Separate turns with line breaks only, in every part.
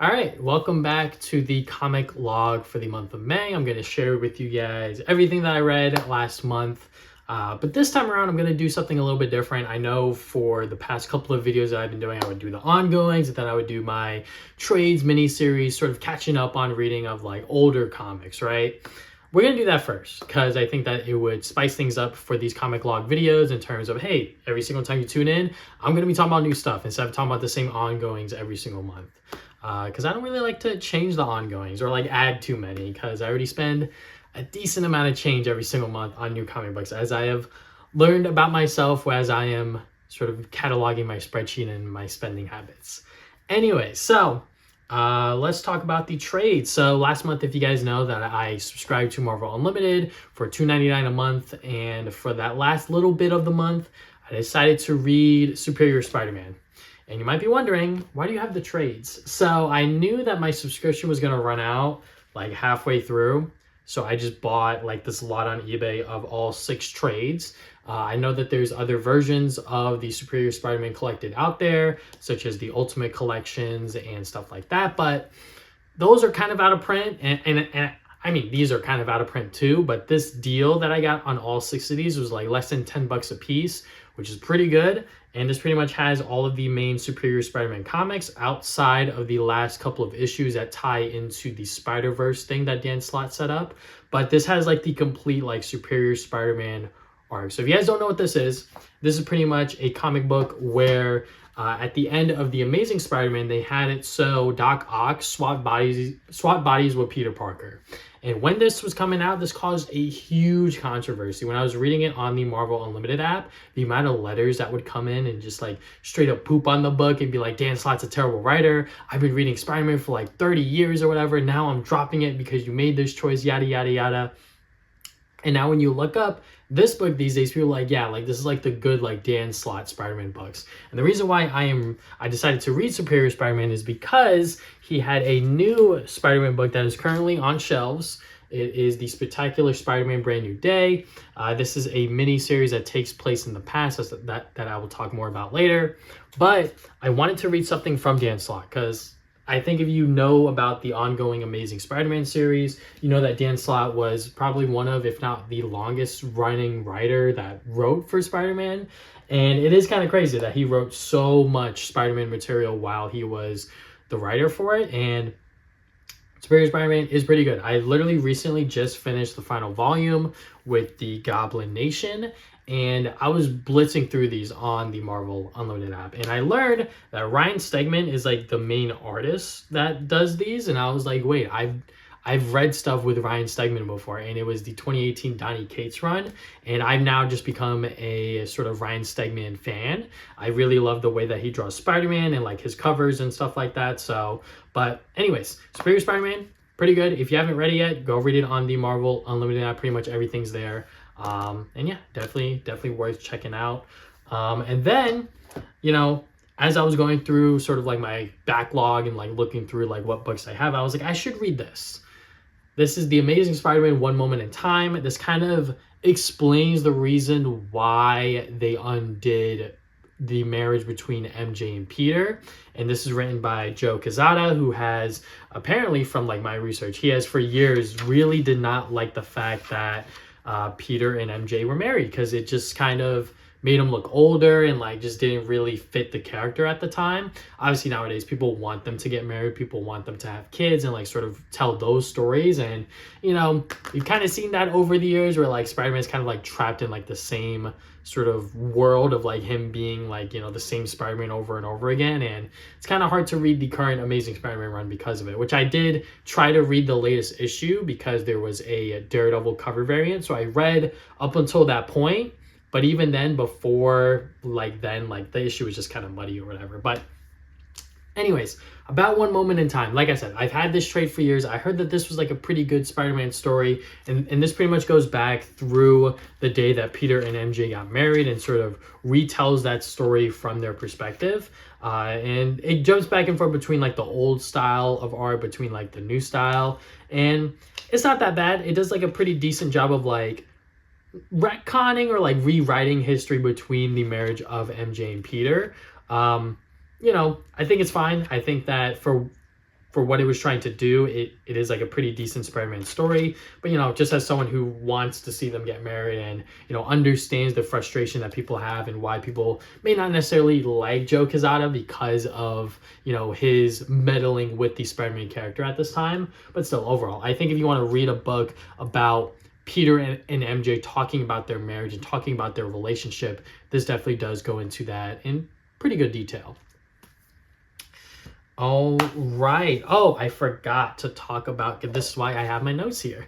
All right, welcome back to the comic log for the month of May. I'm going to share with you guys everything that I read last month. But this time around, I'm going to do something a little bit different. I know for the past couple of videos that I've been doing, I would do the ongoings, and then I would do my trades mini-series, sort of catching up on reading of like older comics, right? We're going to do that first because I think that it would spice things up for these comic log videos in terms of, hey, every single time you tune in, I'm going to be talking about new stuff instead of talking about the same ongoings every single month. Because I don't really like to change the ongoings or like add too many because I already spend a decent amount of change every single month on new comic books, as I have learned about myself as I am sort of cataloging my spreadsheet and my spending habits. Anyway, so let's talk about the trade. So last month, if you guys know that I subscribed to Marvel Unlimited for $2.99 a month, and for that last little bit of the month, I decided to read Superior Spider-Man. And you might be wondering, why do you have the trades? So I knew that my subscription was going to run out like halfway through. So I just bought like this lot on eBay of all 6 trades. I know that there's other versions of the Superior Spider-Man collected out there, such as the Ultimate Collections and stuff like that. But those are kind of out of print. And I mean, these are kind of out of print too. But this deal that I got on all 6 of these was like less than $10 a piece, which is pretty good. And this pretty much has all of the main Superior Spider-Man comics outside of the last couple of issues that tie into the Spider-Verse thing that Dan Slott set up. But this has like the complete like Superior Spider-Man arc. So if you guys don't know what this is pretty much a comic book where at the end of The Amazing Spider-Man, they had it so Doc Ock swapped bodies with Peter Parker. And when this was coming out, this caused a huge controversy. When I was reading it on the Marvel Unlimited app, the amount of letters that would come in and just like straight up poop on the book and be like, Dan Slott's a terrible writer. I've been reading Spider-Man for like 30 years or whatever. Now I'm dropping it because you made this choice, yada, yada, yada. And now when you look up this book these days, people are like, yeah, like this is like the good like Dan Slott Spider-Man books. And the reason why I decided to read Superior Spider-Man is because he had a new Spider-Man book that is currently on shelves. It is the Spectacular Spider-Man Brand New Day. This is a mini series that takes place in the past that I will talk more about later. But I wanted to read something from Dan Slott because I think if you know about the ongoing Amazing Spider-Man series, you know that Dan Slott was probably one of, if not the longest running writer that wrote for Spider-Man. And it is kind of crazy that he wrote so much Spider-Man material while he was the writer for it. And Superior Spider-Man is pretty good. I literally recently just finished the final volume with the Goblin Nation, and I was blitzing through these on the Marvel Unlimited app, and I learned that Ryan Stegman is like the main artist that does these, and I was like, wait, I've read stuff with Ryan Stegman before, and it was the 2018 Donny Cates run, and I've now just become a sort of Ryan Stegman fan. I really love the way that he draws Spider-Man and like his covers and stuff like that. So, but anyways, Superior Spider-Man, pretty good. If you haven't read it yet, go read it on the Marvel Unlimited app. Pretty much everything's there. And yeah, definitely worth checking out. And then, you know, as I was going through sort of like my backlog and like looking through like what books I have, I was like, I should read this. This is The Amazing Spider-Man One Moment in Time. This kind of explains the reason why they undid the marriage between MJ and Peter. And this is written by Joe Quesada, who has apparently, from like my research, he has for years really did not like the fact that Peter and MJ were married, because it just kind of made him look older and like just didn't really fit the character at the time. Obviously nowadays people want them to get married, people want them to have kids and like sort of tell those stories. And you know, we've kind of seen that over the years where like Spider-Man's kind of like trapped in like the same sort of world of like him being like, you know, the same Spider-Man over and over again. And it's kind of hard to read the current Amazing Spider-Man run because of it, which I did try to read the latest issue because there was a Daredevil cover variant. So I read up until that point. But even then, before like then, like the issue was just kind of muddy or whatever. But anyways, about One Moment in Time. Like I said, I've had this trade for years. I heard that this was like a pretty good Spider-Man story. And this pretty much goes back through the day that Peter and MJ got married and sort of retells that story from their perspective. And it jumps back and forth between like the old style of art, between like the new style. And it's not that bad. It does like a pretty decent job of like retconning or like rewriting history between the marriage of MJ and Peter. You know, I think it's fine. I think that for for what it was trying to do, it is like a pretty decent Spider-Man story. But, you know, just as someone who wants to see them get married and, you know, understands the frustration that people have and why people may not necessarily like Joe Quesada because of, you know, his meddling with the Spider-Man character at this time. But still, overall, I think if you want to read a book about Peter and MJ talking about their marriage and talking about their relationship, this definitely does go into that in pretty good detail. All right. Oh, I forgot to talk about, this is why I have my notes here.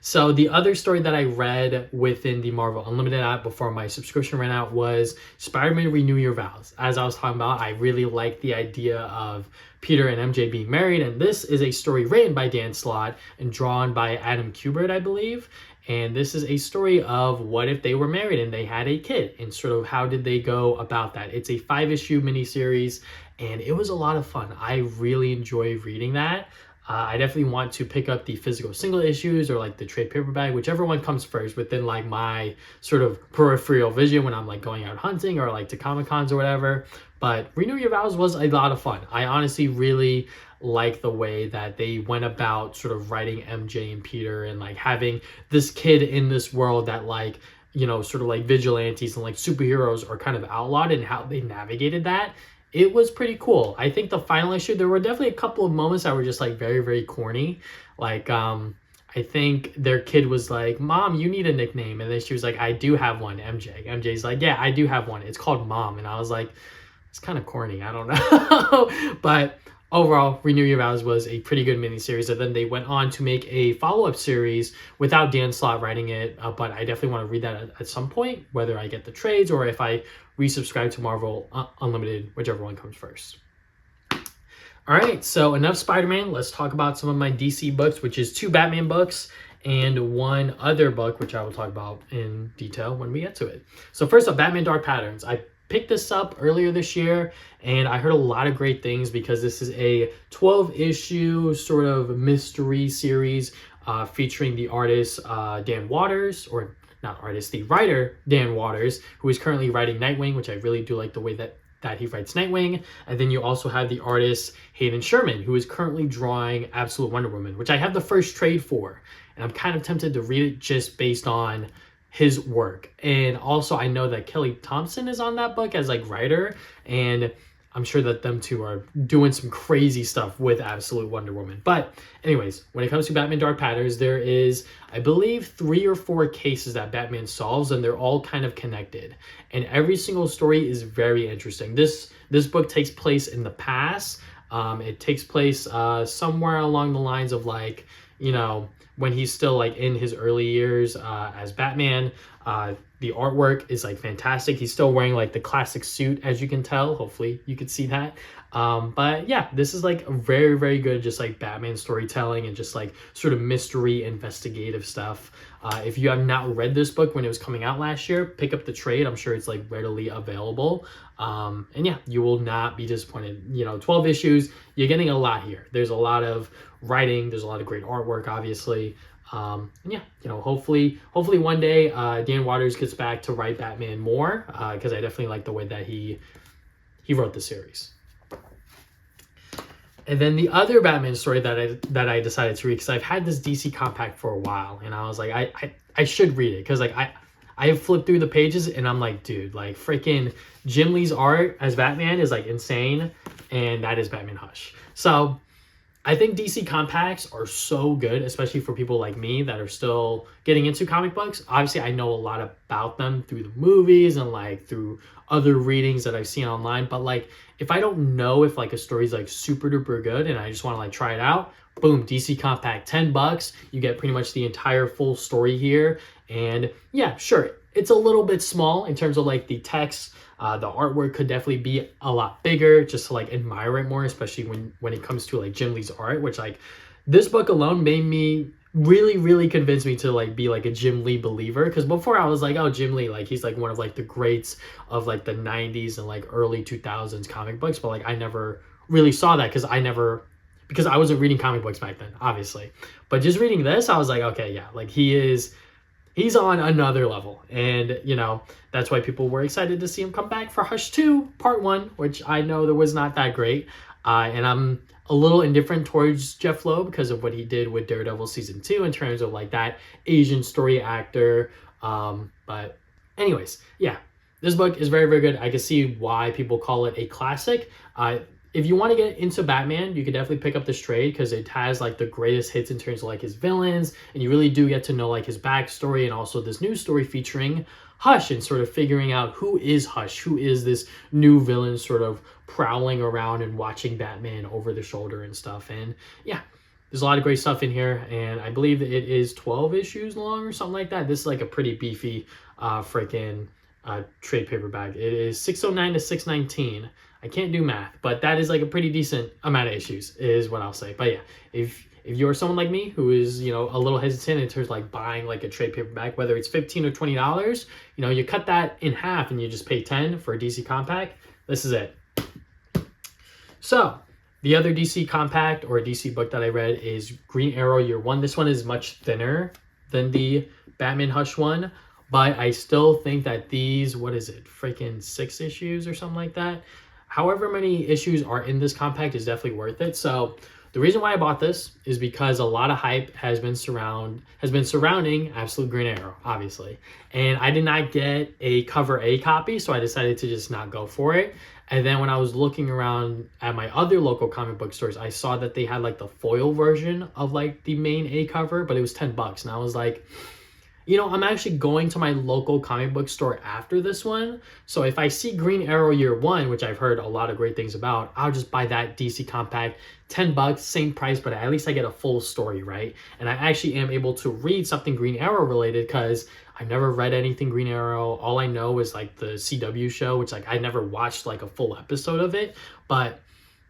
So the other story that I read within the Marvel Unlimited app before my subscription ran out was Spider-Man Renew Your Vows. As I was talking about, I really like the idea of Peter and MJ being married, and this is a story written by Dan Slott and drawn by Adam Kubert, I believe. And this is a story of what if they were married and they had a kid, and sort of how did they go about that. It's a 5-issue miniseries, and it was a lot of fun. I really enjoy reading that. I definitely want to pick up the physical single issues or like the trade paperback, whichever one comes first within like my sort of peripheral vision when I'm like going out hunting or like to Comic Cons or whatever. But Renew Your Vows was a lot of fun. I honestly really like the way that they went about sort of writing MJ and Peter and like having this kid in this world that like, you know, sort of like vigilantes and like superheroes are kind of outlawed, and how they navigated that. It was pretty cool. I think the final issue, there were definitely a couple of moments that were just like very, very corny. Like, I think their kid was like, Mom, you need a nickname. And then she was like, I do have one, MJ. MJ's like, yeah, I do have one. It's called Mom. And I was like, it's kind of corny. I don't know. But overall, Renew Your Vows was a pretty good miniseries. And then they went on to make a follow-up series without Dan Slott writing it. But I definitely want to read that at some point, whether I get the trades or if I resubscribe to Marvel Unlimited, whichever one comes first. All right, so enough Spider-Man. Let's talk about some of my DC books, which is 2 Batman books and 1 other book, which I will talk about in detail when we get to it. So first up, Batman Dark Patterns. I picked this up earlier this year, and I heard a lot of great things because this is a 12-issue sort of mystery series featuring the artist Dan Watters, or not artist, the writer Dan Watters, who is currently writing Nightwing, which I really do like the way that he writes Nightwing. And then you also have the artist Hayden Sherman, who is currently drawing Absolute Wonder Woman, which I have the first trade for, and I'm kind of tempted to read it just based on his work. And also I know that Kelly Thompson is on that book as like writer, and I'm sure that them two are doing some crazy stuff with Absolute Wonder Woman. But anyways, when it comes to Batman Dark Patterns, there is, I believe, 3 or 4 cases that Batman solves, and they're all kind of connected. And every single story is very interesting. This book takes place in the past. It takes place somewhere along the lines of like, you know, when he's still like in his early years as Batman. The artwork is like fantastic. He's still wearing like the classic suit, as you can tell. Hopefully you could see that. But yeah, this is like a very, very good just like Batman storytelling and just like sort of mystery investigative stuff. If you have not read this book when it was coming out last year, pick up the trade. I'm sure it's like readily available. And yeah, you will not be disappointed. You know, 12 issues, you're getting a lot here. There's a lot of writing. There's a lot of great artwork, obviously. And yeah, you know, hopefully one day Dan Watters gets back to write Batman more, because I definitely like the way that he wrote the series. And then the other Batman story that I decided to read, because I've had this DC Compact for a while, and I was like, I should read it, because like I have flipped through the pages and I'm like, dude, like freaking Jim Lee's art as Batman is like insane, and that is Batman Hush. So I think DC Compacts are so good, especially for people like me that are still getting into comic books. Obviously, I know a lot about them through the movies and like through other readings that I've seen online. But like, if I don't know if like a story's like super duper good and I just want to like try it out, boom, DC Compact, $10. You get pretty much the entire full story here. And yeah, sure, it's a little bit small in terms of like the text. The artwork could definitely be a lot bigger just to like admire it more, especially when it comes to like Jim Lee's art, which like this book alone made me really convince me to like be like a Jim Lee believer. Because before I was like, oh, Jim Lee, like he's like one of like the greats of like the 90s and like early 2000s comic books, but like I never really saw that because I wasn't reading comic books back then, obviously. But just reading this, I was like, okay, yeah, like he's on another level. And, you know, that's why people were excited to see him come back for Hush 2 Part 1, which I know that was not that great. And I'm a little indifferent towards Jeff Loeb because of what he did with Daredevil season 2 in terms of like that Asian story actor. But anyways, yeah, this book is very, very good. I can see why people call it a classic. If you want to get into Batman, you can definitely pick up this trade because it has like the greatest hits in terms of like his villains, and you really do get to know like his backstory and also this new story featuring Hush and sort of figuring out who is Hush, who is this new villain sort of prowling around and watching Batman over the shoulder and stuff. And yeah, there's a lot of great stuff in here, and I believe it is 12 issues long or something like that. This is like a pretty beefy freaking trade paperback. It is 609 to 619. I can't do math, but that is like a pretty decent amount of issues is what I'll say. But yeah, if you're someone like me who is, you know, a little hesitant in terms of like buying like a trade paperback, whether it's $15 or $20, you know, you cut that in half and you just pay $10 for a DC compact. This is it. So the other DC compact or DC book that I read is Green Arrow Year One. This one is much thinner than the Batman Hush one, but I still think that these, what is it, freaking 6 issues or something like that, however many issues are in this compact is definitely worth it. So the reason why I bought this is because a lot of hype has been surrounding Absolute Green Arrow, obviously. And I did not get a cover A copy, so I decided to just not go for it. And then when I was looking around at my other local comic book stores, I saw that they had like the foil version of like the main A cover, but it was $10. And I was like, you know, I'm actually going to my local comic book store after this one. So if I see Green Arrow Year One, which I've heard a lot of great things about, I'll just buy that DC compact, $10, same price, but at least I get a full story, right? And I actually am able to read something Green Arrow related because I've never read anything Green Arrow. All I know is like the CW show, which like I never watched like a full episode of it. But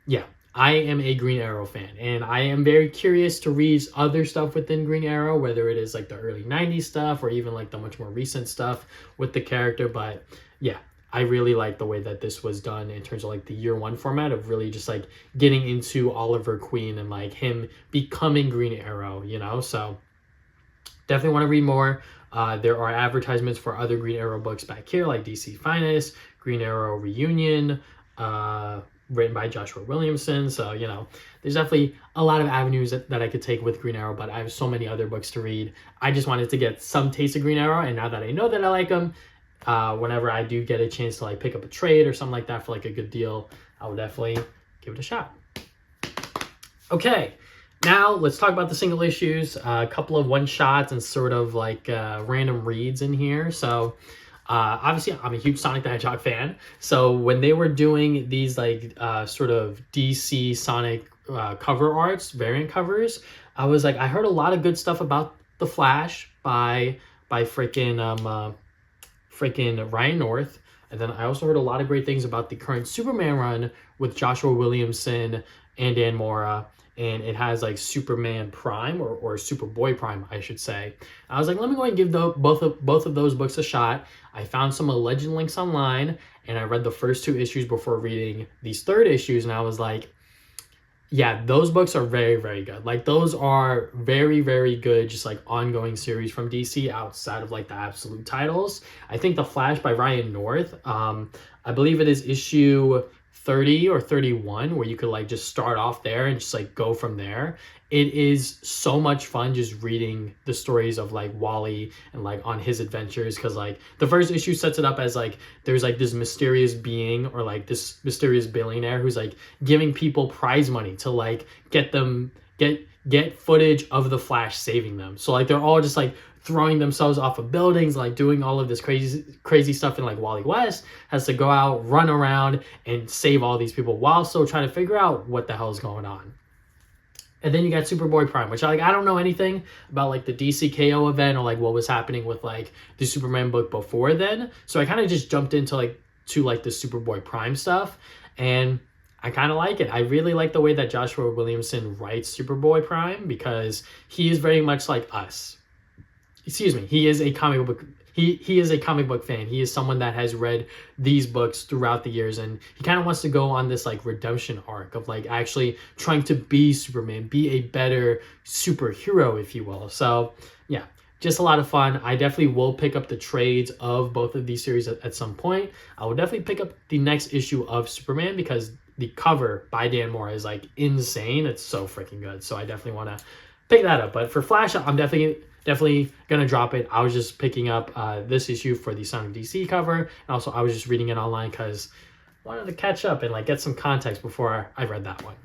yeah, I am a Green Arrow fan, and I am very curious to read other stuff within Green Arrow, whether it is like the early 90s stuff or even like the much more recent stuff with the character. But yeah, I really like the way that this was done in terms of like the Year One format of really just like getting into Oliver Queen and like him becoming Green Arrow, you know? So definitely want to read more. There are advertisements for other Green Arrow books back here, like DC Finest, Green Arrow Reunion, written by Joshua Williamson. So, you know, there's definitely a lot of avenues that I could take with Green Arrow, but I have so many other books to read. I just wanted to get some taste of Green Arrow, and now that I know that I like them, whenever I do get a chance to like pick up a trade or something like that for like a good deal, I will definitely give it a shot. Okay. Now, let's talk about the single issues, a couple of one-shots and sort of like random reads in here. So, obviously, I'm a huge Sonic the Hedgehog fan. So when they were doing these like sort of DC Sonic cover arts, variant covers, I was like, I heard a lot of good stuff about The Flash by freaking Ryan North. And then I also heard a lot of great things about the current Superman run with Joshua Williamson and Dan Mora. And it has like Superman Prime or Superboy Prime, I should say. I was like, let me go and give both of those books a shot. I found some Legend links online, and I read the first 2 issues before reading these 3rd issues, and I was like, yeah, those books are very, very good. Like, those are very, very good, just like ongoing series from DC outside of like the absolute titles. I think The Flash by Ryan North, I believe it is issue 30 or 31 where you could like just start off there and just like go from there. It is so much fun just reading the stories of like Wally and like on his adventures, because like the first issue sets it up as like there's like this mysterious being or like this mysterious billionaire who's like giving people prize money to like get footage of the Flash saving them. So like they're all just like throwing themselves off of buildings, like doing all of this crazy stuff, and like Wally West has to go out, run around, and save all these people while still trying to figure out what the hell is going on. And then you got Superboy Prime, which I don't know anything about like the DCKO event or like what was happening with like the Superman book before then. So I kind of just jumped into like the Superboy Prime stuff, and I kind of like it. I really like the way that Joshua Williamson writes Superboy Prime, because he is very much like us. Excuse me, he is a comic book. He is a comic book fan. He is someone that has read these books throughout the years, and he kind of wants to go on this like redemption arc of like actually trying to be Superman, be a better superhero, if you will. So yeah, just a lot of fun. I definitely will pick up the trades of both of these series at some point. I will definitely pick up the next issue of Superman, because the cover by Dan Mora is like insane. It's so freaking good. So I definitely want to pick that up. But for Flash, I'm definitely gonna drop it. I was just picking up this issue for the Son of DC cover, and also I was just reading it online because I wanted to catch up and like get some context before I read that one.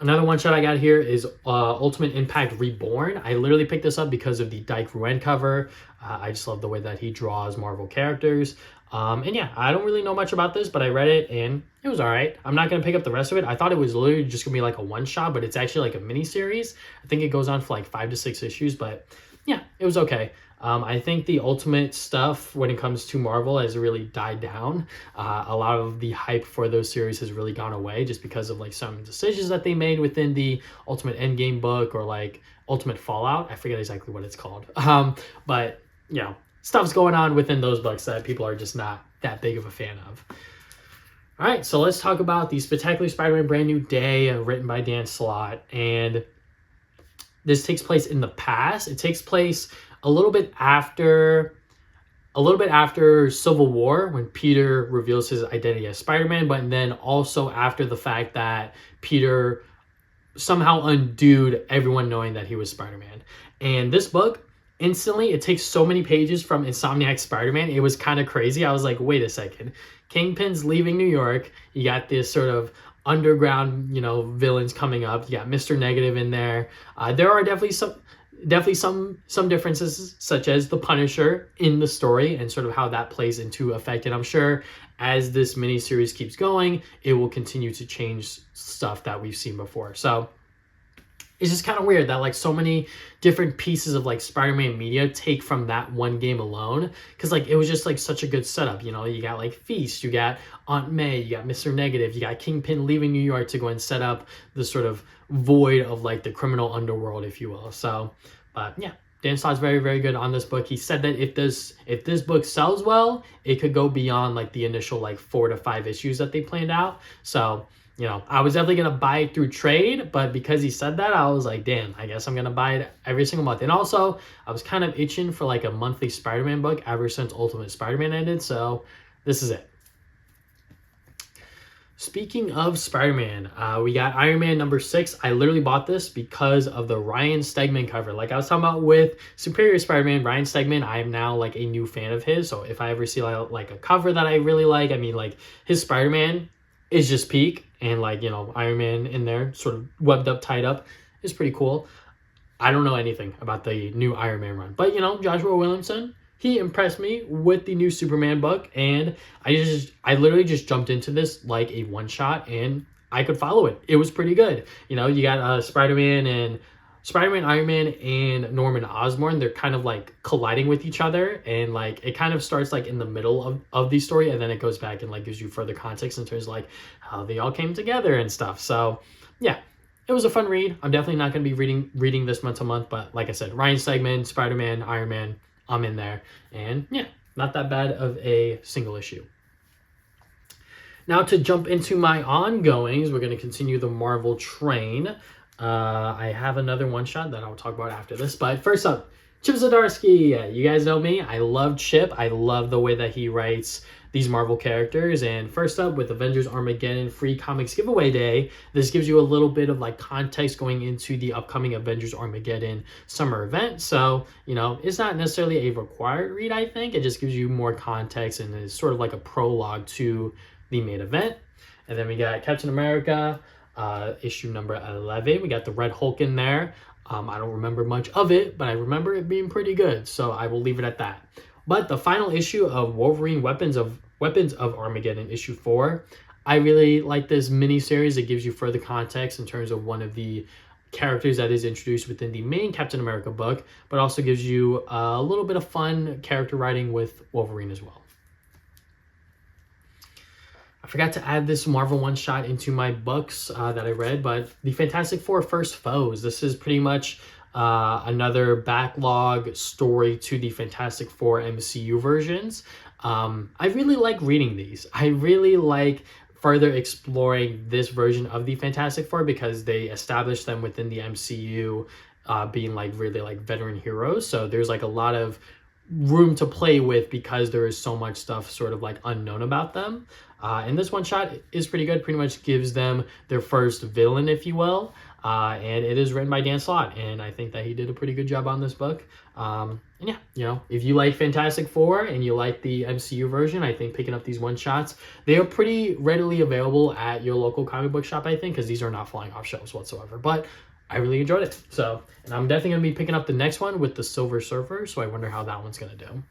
Another one shot I got here is Ultimate Impact Reborn. I literally picked this up because of the Dyke Ruan cover. I just love the way that he draws Marvel characters. And yeah, I don't really know much about this, but I read it and it was all right. I'm not going to pick up the rest of it. I thought it was literally just going to be like a one-shot, but it's actually like a mini-series. I think it goes on for like 5 to 6 issues, but yeah, it was okay. I think the Ultimate stuff when it comes to Marvel has really died down. A lot of the hype for those series has really gone away just because of like some decisions that they made within the Ultimate Endgame book or like Ultimate Fallout. I forget exactly what it's called. But you know, stuff's going on within those books that people are just not that big of a fan of. All right, so let's talk about the Spectacular Spider-Man Brand New Day, written by Dan Slott. And this takes place in the past. It takes place a little bit after Civil War, when Peter reveals his identity as Spider-Man, but then also after the fact that Peter somehow undid everyone knowing that he was Spider-Man. And this book, instantly, it takes so many pages from Insomniac Spider-Man. It was kind of crazy. I was like, wait a second. Kingpin's leaving New York. You got this sort of underground, villains coming up. You got Mr. Negative in there. There are definitely some differences, such as the Punisher in the story and sort of how that plays into effect. And I'm sure as this miniseries keeps going, it will continue to change stuff that we've seen before. So it's just kind of weird that like so many different pieces of like Spider-Man media take from that one game alone, because like it was just like such a good setup. You got like Feast, you got Aunt May, you got Mr. Negative, you got Kingpin leaving New York to go and set up the sort of void of like the criminal underworld, if you will. So yeah, Dan Slott's very, very good on this book. He said that if this book sells well, it could go beyond like the initial like 4 to 5 issues that they planned out. So I was definitely going to buy it through trade, but because he said that, I was like, damn, I guess I'm going to buy it every single month. And also, I was kind of itching for like a monthly Spider-Man book ever since Ultimate Spider-Man ended, so this is it. Speaking of Spider-Man, we got Iron Man number 6. I literally bought this because of the Ryan Stegman cover. Like I was talking about with Superior Spider-Man, Ryan Stegman, I am now like a new fan of his. So if I ever see like a cover that I really like, I mean like his Spider-Man is just peak. And like, Iron Man in there sort of webbed up, tied up is pretty cool. I don't know anything about the new Iron Man run. But, Joshua Williamson, he impressed me with the new Superman book. And I literally just jumped into this like a one-shot and I could follow it. It was pretty good. You got Spider-Man, Iron Man, and Norman Osborn. They're kind of like colliding with each other, and like it kind of starts like in the middle of the story, and then it goes back and like gives you further context in terms of like how they all came together and stuff. So yeah, it was a fun read. I'm definitely not going to be reading this month to month, but like I said, Ryan Stegman, Spider-Man, Iron Man, I'm in there, and yeah, not that bad of a single issue. Now to jump into my ongoings, we're going to continue the Marvel train. I have another one-shot that I'll talk about after this, but first up, Chip Zdarsky. You guys know me. I love Chip. I love the way that he writes these Marvel characters. And first up, with Avengers Armageddon Free Comics Giveaway Day, this gives you a little bit of like context going into the upcoming Avengers Armageddon summer event. So, it's not necessarily a required read, I think. It just gives you more context and it's sort of like a prologue to the main event. And then we got Captain America, issue number 11. We got the Red Hulk in there. I don't remember much of it, but I remember it being pretty good, so I will leave it at that. But the final issue of Wolverine Weapons of Armageddon, issue 4, I really like this mini-series. It gives you further context in terms of one of the characters that is introduced within the main Captain America book, but also gives you a little bit of fun character writing with Wolverine as well. I forgot to add this Marvel one-shot into my books that I read, but the Fantastic Four First Foes. This is pretty much another backlog story to the Fantastic Four MCU versions. I really like reading these. I really like further exploring this version of the Fantastic Four because they established them within the MCU being like really like veteran heroes. So there's like a lot of room to play with because there is so much stuff sort of like unknown about them. And this one shot is pretty good, pretty much gives them their first villain, if you will. And it is written by Dan Slott, and I think that he did a pretty good job on this book. And yeah, you know, if you like Fantastic Four and you like the MCU version, I think picking up these one-shots, they are pretty readily available at your local comic book shop, I think, because these are not flying off shelves whatsoever. But I really enjoyed it. So, and I'm definitely going to be picking up the next one with the Silver Surfer, so I wonder how that one's going to do.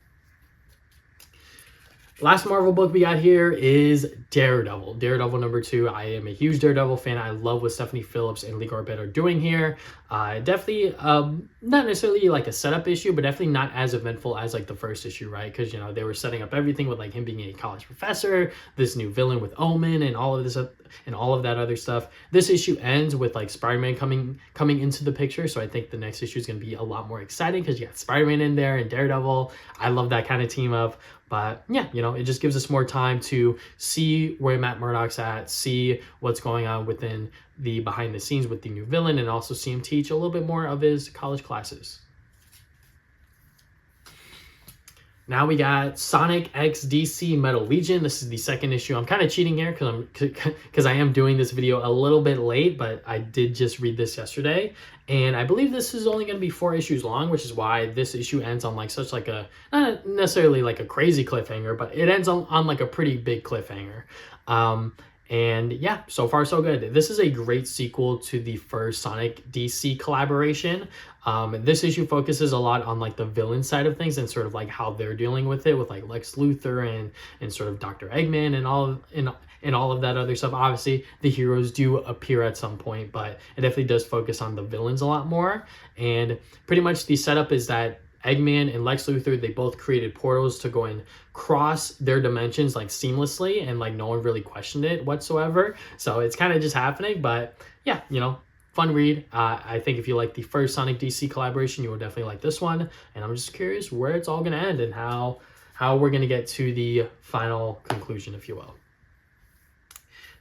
Last Marvel book we got here is Daredevil. Daredevil #2. I am a huge Daredevil fan. I love what Stephanie Phillips and Lee Garbett are doing here. Definitely not necessarily like a setup issue, but definitely not as eventful as like the first issue, right? Because, you know, they were setting up everything with like him being a college professor, this new villain with Omen, and all of this and all of that other stuff. This issue ends with like Spider-Man coming into the picture, so I think the next issue is going to be a lot more exciting because you got Spider-Man in there and Daredevil. I love that kind of team up. But yeah, you know, it just gives us more time to see where Matt Murdock's at, see what's going on within the behind the scenes with the new villain, and also see him teach a little bit more of his college classes. Now we got Sonic X DC Metal Legion. This is the second issue. I'm kind of cheating here because I am doing this video a little bit late, but I did just read this yesterday. And I believe this is only going to be 4 issues long, which is why this issue ends on like such like a, not necessarily like a crazy cliffhanger, but it ends on like a pretty big cliffhanger. And yeah, so far so good. This is a great sequel to the first Sonic DC collaboration. This issue focuses a lot on like the villain side of things and sort of like how they're dealing with it with like Lex Luthor and sort of Dr. Eggman and all of that other stuff. Obviously, the heroes do appear at some point, but it definitely does focus on the villains a lot more. And pretty much the setup is that Eggman and Lex Luthor, they both created portals to go and cross their dimensions like seamlessly, and like no one really questioned it whatsoever. So it's kind of just happening. But yeah, you know, fun read. I think if you like the first Sonic DC collaboration, you will definitely like this one. And I'm just curious where it's all going to end and how we're going to get to the final conclusion, if you will.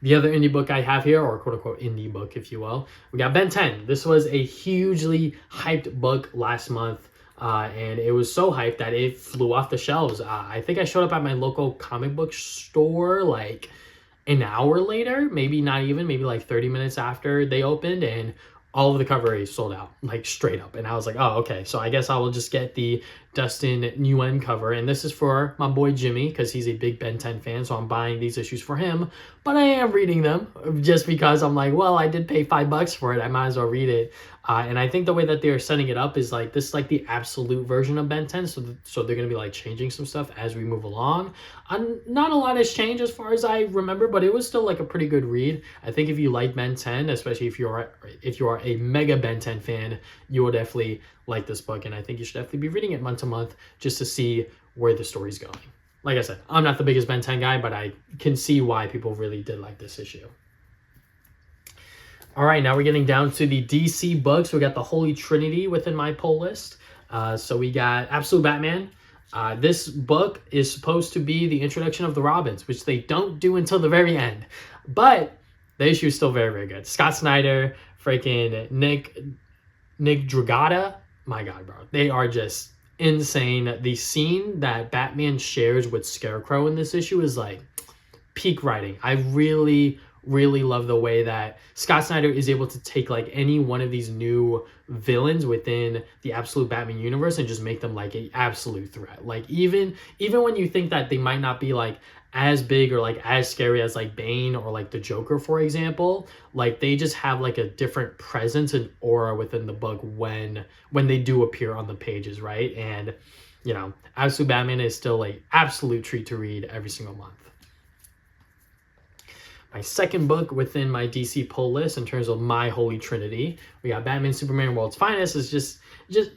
The other indie book I have here, or quote-unquote indie book, if you will, we got Ben 10. This was a hugely hyped book last month. And it was so hyped that it flew off the shelves. I think I showed up at my local comic book store like an hour later, maybe not even, maybe like 30 minutes after they opened, and all of the cover is sold out, like straight up. And I was like, oh, okay, so I guess I will just get the Dustin Nguyen cover. And this is for my boy Jimmy, because he's a big Ben 10 fan, so I'm buying these issues for him. But I am reading them just because I'm like, well, I did pay $5 for it, I might as well read it. And I think the way that they're setting it up is like, this is like the absolute version of Ben 10, so they're going to be like changing some stuff as we move along. Not a lot has changed as far as I remember, but it was still like a pretty good read. I think if you like Ben 10, especially if you are a mega Ben 10 fan, you will definitely like this book, and I think you should definitely be reading it month to month just to see where the story's going. Like I said, I'm not the biggest Ben 10 guy, but I can see why people really did like this issue. All right, now we're getting down to the DC books. We got the Holy Trinity within my pull list. So we got Absolute Batman. This book is supposed to be the introduction of the Robins, which they don't do until the very end. But the issue is still very, very good. Scott Snyder, freaking Nick Dragotta. My God, bro. They are just insane. The scene that Batman shares with Scarecrow in this issue is like peak writing. I really love the way that Scott Snyder is able to take like any one of these new villains within the Absolute Batman universe and just make them like an absolute threat. Like even when you think that they might not be like as big or like as scary as like Bane or like the Joker, for example, like they just have like a different presence and aura within the book when they do appear on the pages, right? And you know, Absolute Batman is still an absolute treat to read every single month. My second book within my DC pull list in terms of my Holy Trinity, we got Batman Superman World's Finest. Is just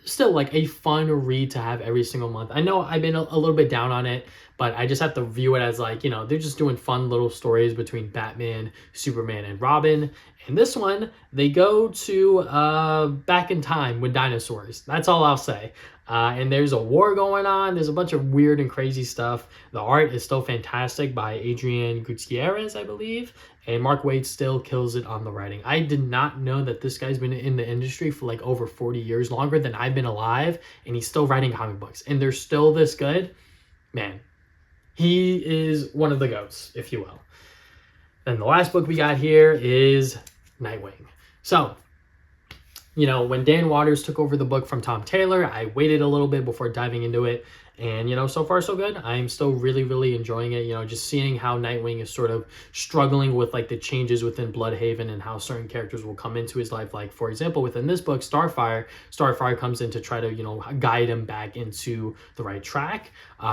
still like a fun read to have every single month. I know I've been a little bit down on it, but I just have to view it as like, you know, they're just doing fun little stories between Batman, Superman, and Robin. And this one, they go to back in time with dinosaurs. That's all I'll say. And there's a war going on. There's a bunch of weird and crazy stuff. The art is still fantastic by Adrian Gutierrez, I believe. And Mark Waid still kills it on the writing. I did not know that this guy's been in the industry for like over 40 years, longer than I've been alive, and he's still writing comic books. And they're still this good. Man, he is one of the GOATs, if you will. And the last book we got here is Nightwing. So, you know, when Dan Watters took over the book from Tom Taylor, I waited a little bit before diving into it. And, you know, so far so good. I'm still really, really enjoying it. You know, just seeing how Nightwing is sort of struggling with like the changes within Bloodhaven and how certain characters will come into his life. Like, for example, within this book, Starfire comes in to try to, you know, guide him back into the right track.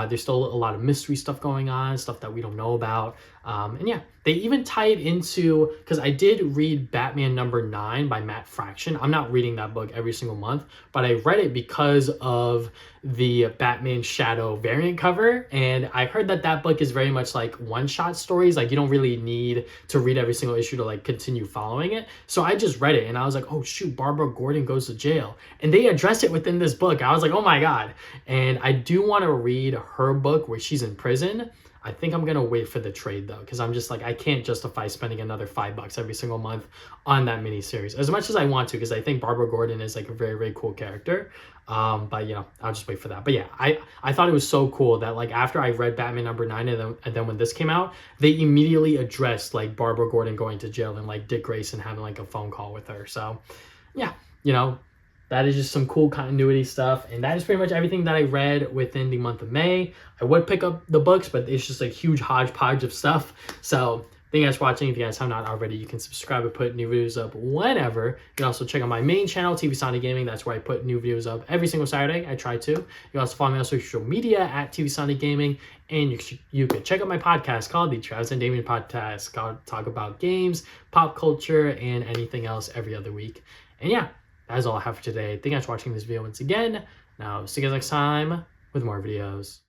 There's still a lot of mystery stuff going on, stuff that we don't know about. And yeah, they even tie it into, because I did read Batman #9 by Matt Fraction. I'm not reading that book every single month, but I read it because of the Batman Shadow variant cover. And I heard that that book is very much like one-shot stories. Like, you don't really need to read every single issue to like continue following it. So I just read it and I was like, oh shoot, Barbara Gordon goes to jail. And they address it within this book. I was like, oh my God. And I do want to read her book where she's in prison. I think I'm going to wait for the trade though, because I'm just like, I can't justify spending another $5 every single month on that miniseries as much as I want to, because I think Barbara Gordon is like a very, very cool character. But you know, I'll just wait for that. But yeah, I thought it was so cool that like after I read Batman #9 and then when this came out, they immediately addressed like Barbara Gordon going to jail and like Dick Grayson having like a phone call with her. So yeah, you know, that is just some cool continuity stuff. And that is pretty much everything that I read within the month of May. I would pick up the books, but it's just a huge hodgepodge of stuff. So thank you guys for watching. If you guys have not already, you can subscribe and put new videos up whenever. You can also check out my main channel, TV Sonic Gaming. That's where I put new videos up every single Saturday. I try to. You can also follow me on social media at TV Sonic Gaming. And you can check out my podcast called The Travis and Damien Podcast. I'll talk about games, pop culture, and anything else every other week. And yeah, that is all I have for today. Thank you guys for watching this video once again. Now, see you guys next time with more videos.